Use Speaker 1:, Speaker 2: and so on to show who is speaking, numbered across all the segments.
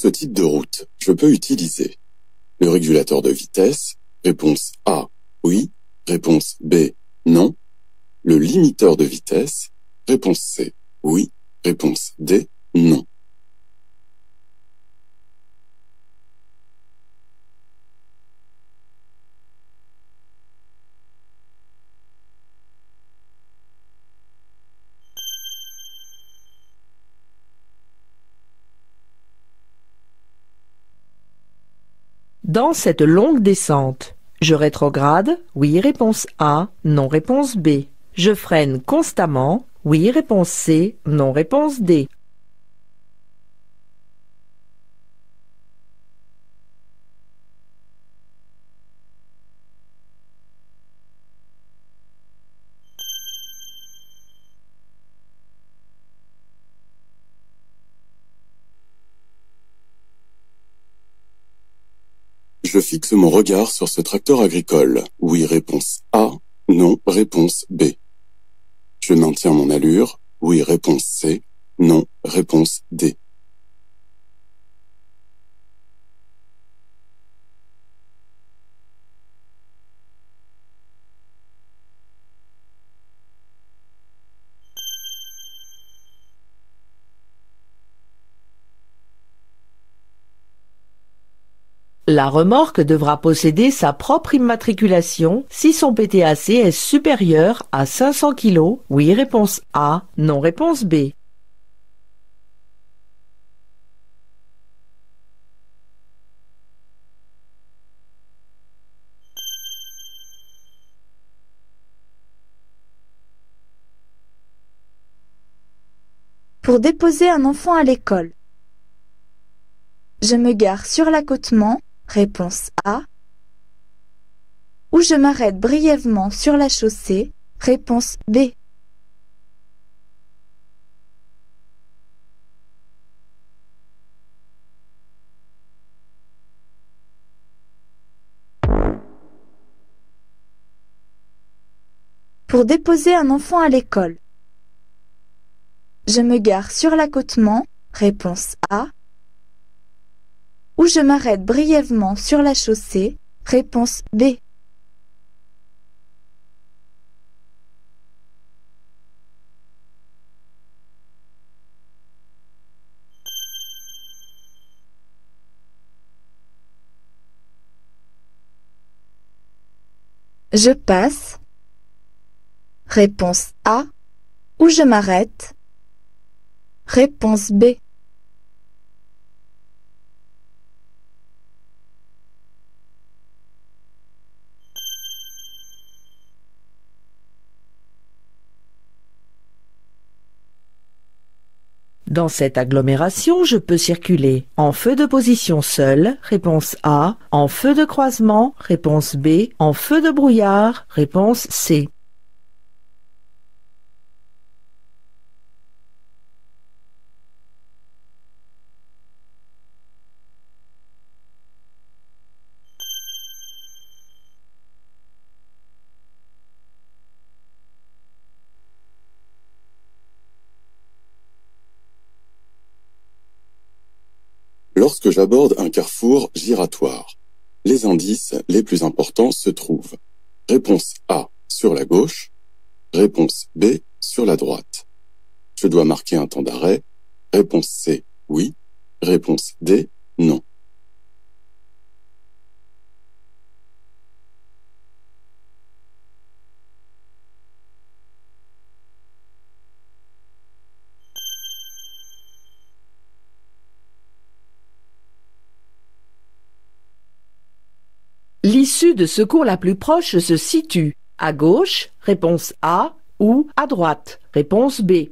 Speaker 1: ce type de route, je peux utiliser le régulateur de vitesse, réponse A, oui, réponse B, non, le limiteur de vitesse, réponse C, oui, réponse D, non.
Speaker 2: Dans cette longue descente, je rétrograde, oui, réponse A, non, réponse B. Je freine constamment, oui, réponse C, non, réponse D.
Speaker 1: Je fixe mon regard sur ce tracteur agricole. Oui, réponse A. Non, réponse B. Je maintiens mon allure. Oui, réponse C. Non, réponse D.
Speaker 2: La remorque devra posséder sa propre immatriculation si son PTAC est supérieur à 500 kg. Oui, réponse A. Non, réponse B.
Speaker 3: Pour déposer un enfant à l'école. Je me gare sur l'accotement, réponse A. Ou je m'arrête brièvement sur la chaussée, réponse B. Pour déposer un enfant à l'école. Je me gare sur l'accotement, réponse A. Ou je m'arrête brièvement sur la chaussée, réponse B. Je passe, réponse A. Ou je m'arrête, réponse B.
Speaker 2: Dans cette agglomération, je peux circuler en feu de position seul, réponse A, en feu de croisement, réponse B, en feu de brouillard, réponse C.
Speaker 1: Lorsque j'aborde un carrefour giratoire, les indices les plus importants se trouvent. Réponse A sur la gauche, réponse B sur la droite. Je dois marquer un temps d'arrêt. Réponse C, oui. Réponse D, non.
Speaker 2: L'issue de secours la plus proche se situe à gauche, réponse A, ou à droite, réponse B.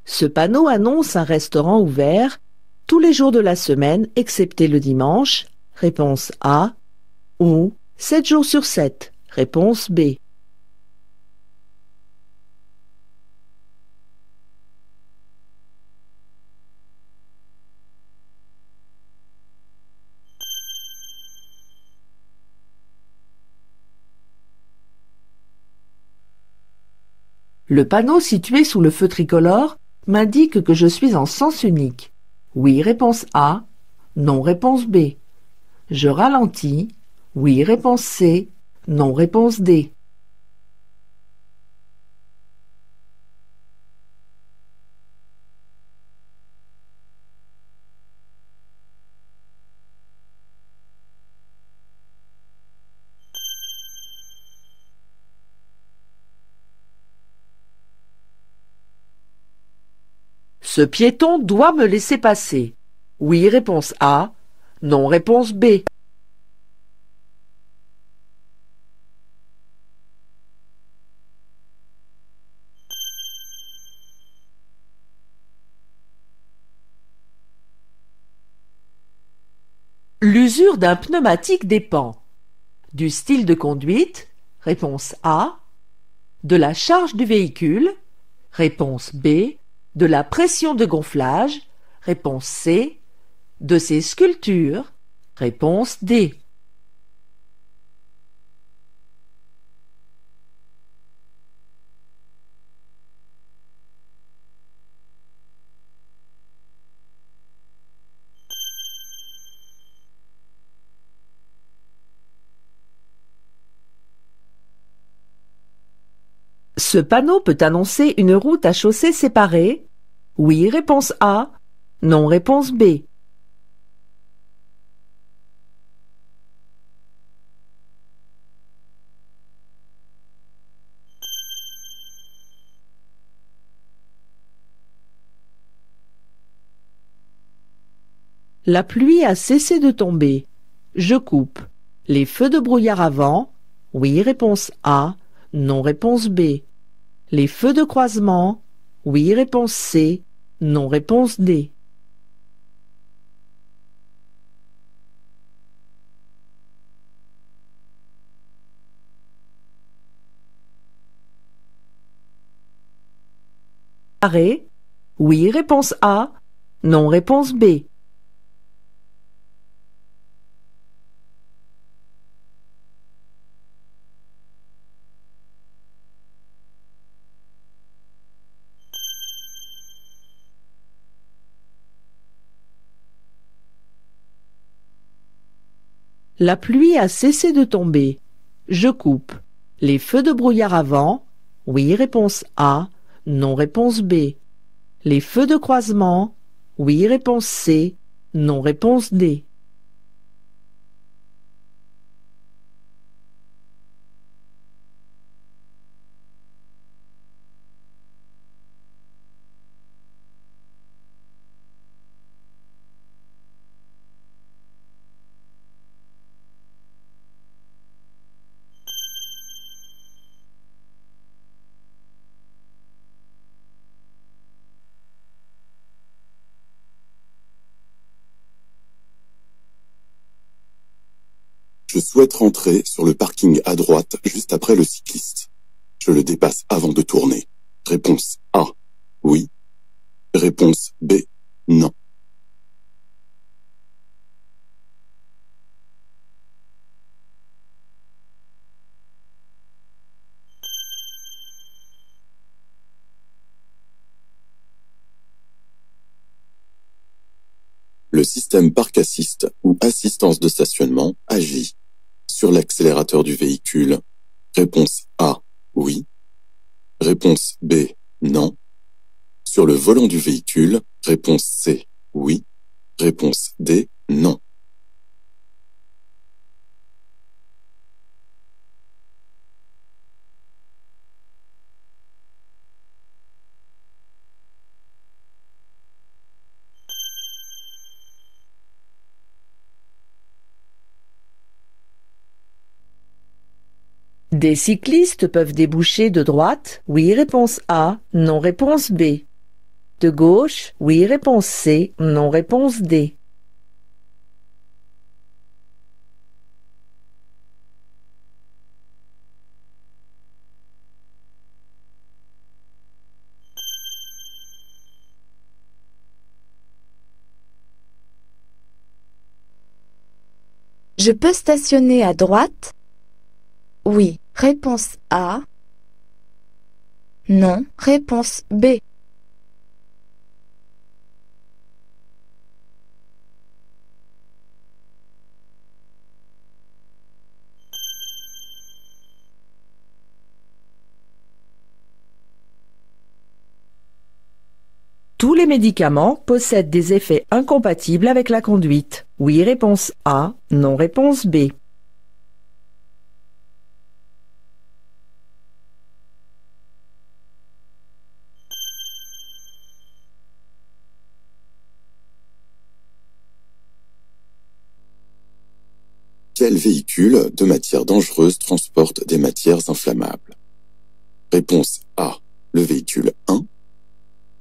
Speaker 2: Ce panneau annonce un restaurant ouvert tous les jours de la semaine, excepté le dimanche, réponse A, ou 7 jours sur 7, réponse B. Le panneau situé sous le feu tricolore m'indique que je suis en sens unique. Oui, réponse A. Non, réponse B. Je ralentis. Oui, réponse C. Non, réponse D. Ce piéton doit me laisser passer. Oui, réponse A. Non, réponse B. L'usure d'un pneumatique dépend du style de conduite, réponse A, de la charge du véhicule, réponse B, de la pression de gonflage, réponse C, de ses sculptures, réponse D. Ce panneau peut annoncer une route à chaussée séparée. Oui, réponse A. Non, réponse B. La pluie a cessé de tomber. Je coupe. Les feux de brouillard avant. Oui, réponse A. Non, réponse B. Les feux de croisement. Oui, réponse C. Non, réponse D. Arrêt. Oui, réponse A. Non, réponse B. La pluie a cessé de tomber. Je coupe. Les feux de brouillard avant. Oui, réponse A. Non, réponse B. Les feux de croisement. Oui, réponse C. Non, réponse D.
Speaker 1: Je souhaite rentrer sur le parking à droite juste après le cycliste. Je le dépasse avant de tourner. Réponse A. Oui. Réponse B. Non. Le système parc assist ou assistance de stationnement agit sur l'accélérateur du véhicule. Réponse A. Oui. Réponse B. Non. Sur le volant du véhicule. Réponse C. Oui. Réponse D. Non.
Speaker 2: Des cyclistes peuvent déboucher de droite. Oui, réponse A. Non, réponse B. De gauche. Oui, réponse C. Non, réponse D.
Speaker 3: Je peux stationner à droite? Oui. Réponse A. Non, réponse B.
Speaker 2: Tous les médicaments possèdent des effets incompatibles avec la conduite. Oui, réponse A. Non, réponse B.
Speaker 1: Quel véhicule de matières dangereuses transporte des matières inflammables? Réponse A, le véhicule 1.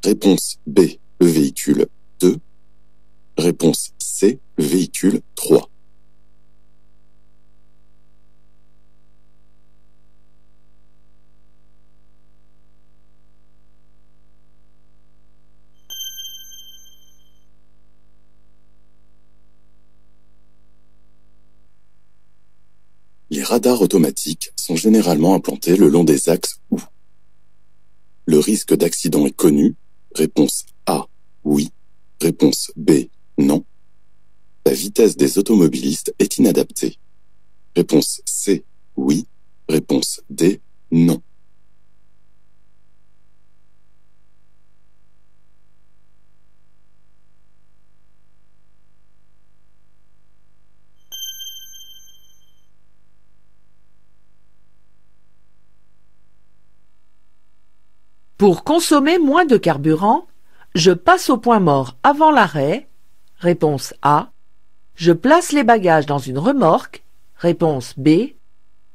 Speaker 1: Réponse B, le véhicule 2. Réponse C, le véhicule 3. Les radars automatiques sont généralement implantés le long des axes où le risque d'accident est connu. Réponse A, oui. Réponse B, non. La vitesse des automobilistes est inadaptée. Réponse C, oui. Réponse D, non.
Speaker 2: Pour consommer moins de carburant, je passe au point mort avant l'arrêt. Réponse A. Je place les bagages dans une remorque. Réponse B.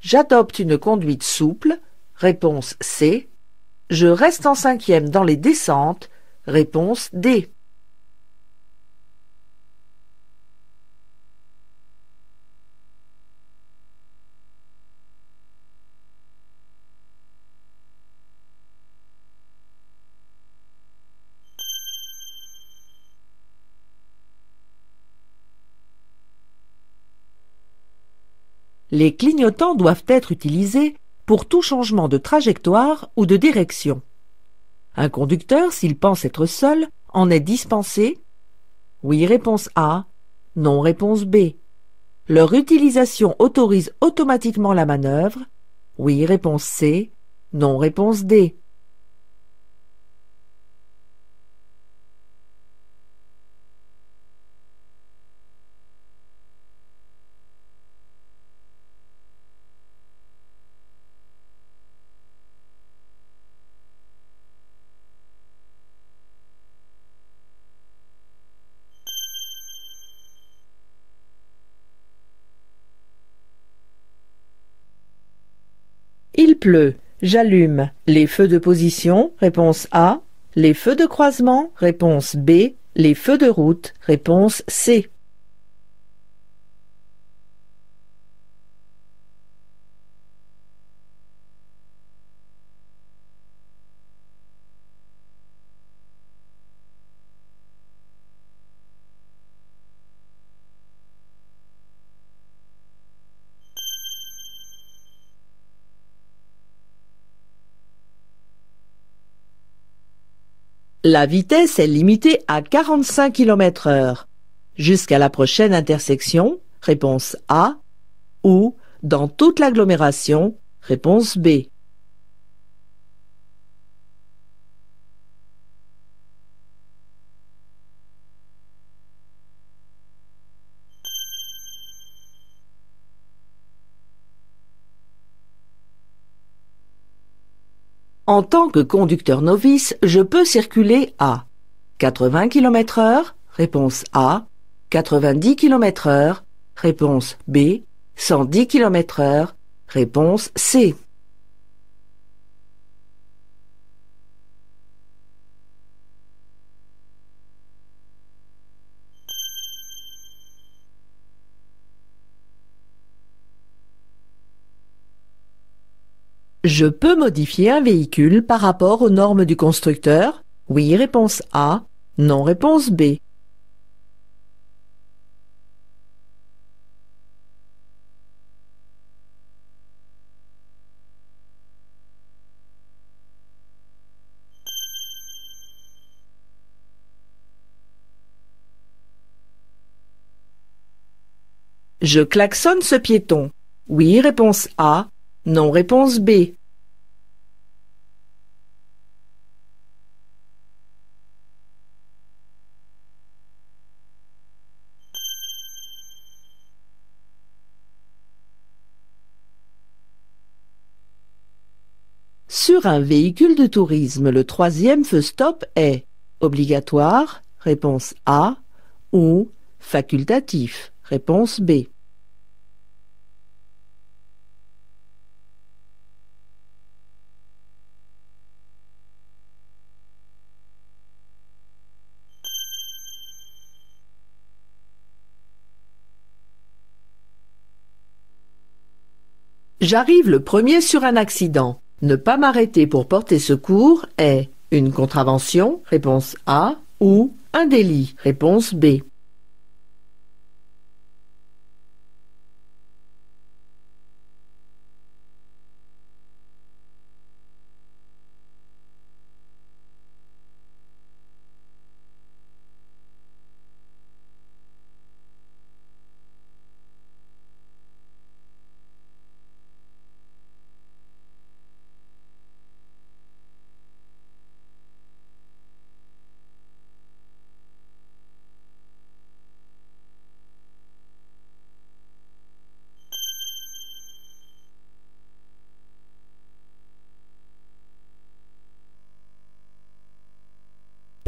Speaker 2: J'adopte une conduite souple. Réponse C. Je reste en cinquième dans les descentes. Réponse D. Les clignotants doivent être utilisés pour tout changement de trajectoire ou de direction. Un conducteur, s'il pense être seul, en est dispensé. Oui, réponse A. Non, réponse B. Leur utilisation autorise automatiquement la manœuvre. Oui, réponse C. Non, réponse D. Il pleut. J'allume les feux de position. Réponse A. Les feux de croisement. Réponse B. Les feux de route. Réponse C. La vitesse est limitée à 45 km/h. Jusqu'à la prochaine intersection, réponse A, ou dans toute l'agglomération, réponse B. En tant que conducteur novice, je peux circuler à 80 km/h, réponse A, 90 km/h, réponse B, 110 km/h, réponse C. Je peux modifier un véhicule par rapport aux normes du constructeur? Oui, réponse A. Non, réponse B. Je klaxonne ce piéton. Oui, réponse A. Non, réponse B. Sur un véhicule de tourisme, le troisième feu stop est obligatoire, réponse A, ou facultatif, réponse B. J'arrive le premier sur un accident. Ne pas m'arrêter pour porter secours est une contravention, réponse A, ou un délit, réponse B.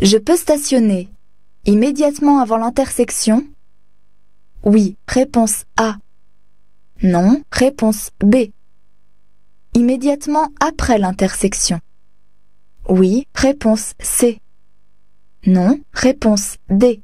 Speaker 3: Je peux stationner immédiatement avant l'intersection? Oui, réponse A. Non, réponse B. Immédiatement après l'intersection? Oui, réponse C. Non, réponse D.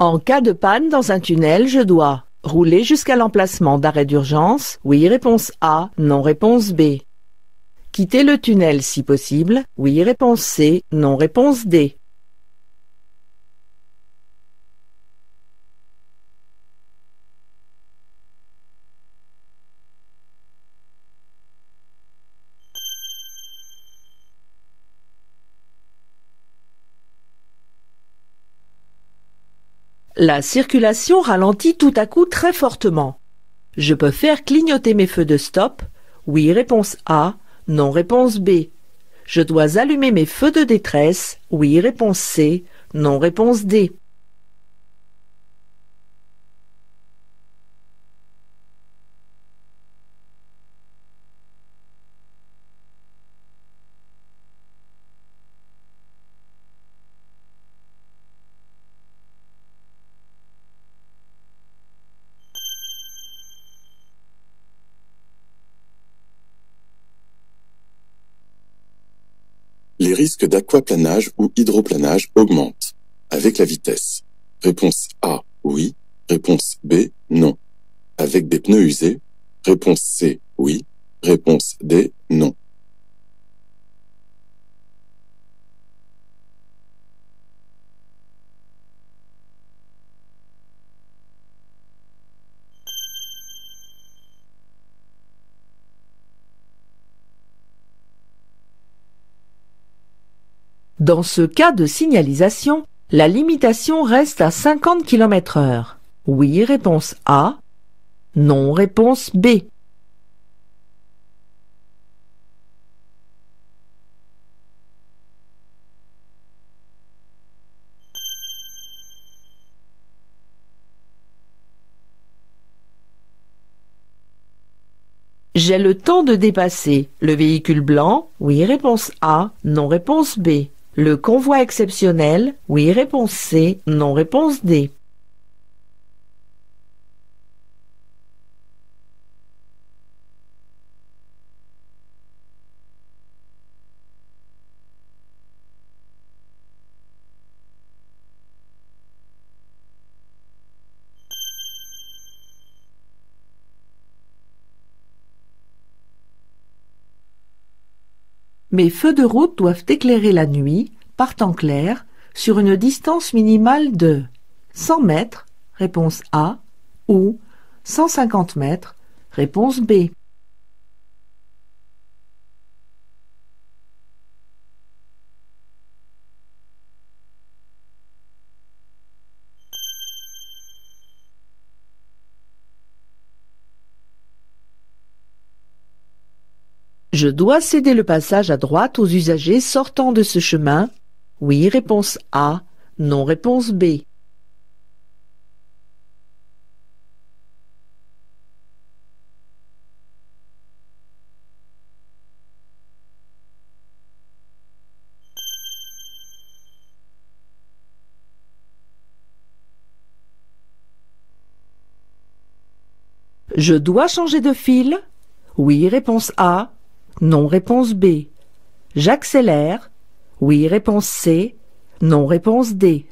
Speaker 2: En cas de panne dans un tunnel, je dois rouler jusqu'à l'emplacement d'arrêt d'urgence. Oui, réponse A. Non, réponse B. Quitter le tunnel si possible. Oui, réponse C. Non, réponse D. La circulation ralentit tout à coup très fortement. Je peux faire clignoter mes feux de stop. Oui, réponse A. Non, réponse B. Je dois allumer mes feux de détresse. Oui, réponse C. Non, réponse D.
Speaker 1: Les risques d'aquaplanage ou hydroplanage augmentent avec la vitesse. Réponse A, oui. Réponse B, non. Avec des pneus usés. Réponse C, oui. Réponse D, non.
Speaker 2: Dans ce cas de signalisation, la limitation reste à 50 km/h. Oui, réponse A. Non, réponse B. J'ai le temps de dépasser le véhicule blanc. Oui, réponse A. Non, réponse B. Le convoi exceptionnel. Oui, réponse C. Non, réponse D. Mes feux de route doivent éclairer la nuit, par temps clair, sur une distance minimale de 100 mètres, réponse A, ou 150 mètres, réponse B. Je dois céder le passage à droite aux usagers sortant de ce chemin. Oui, réponse A. Non, réponse B. Je dois changer de fil. Oui, réponse A. Non, réponse B. J'accélère. Oui, réponse C. Non, réponse D.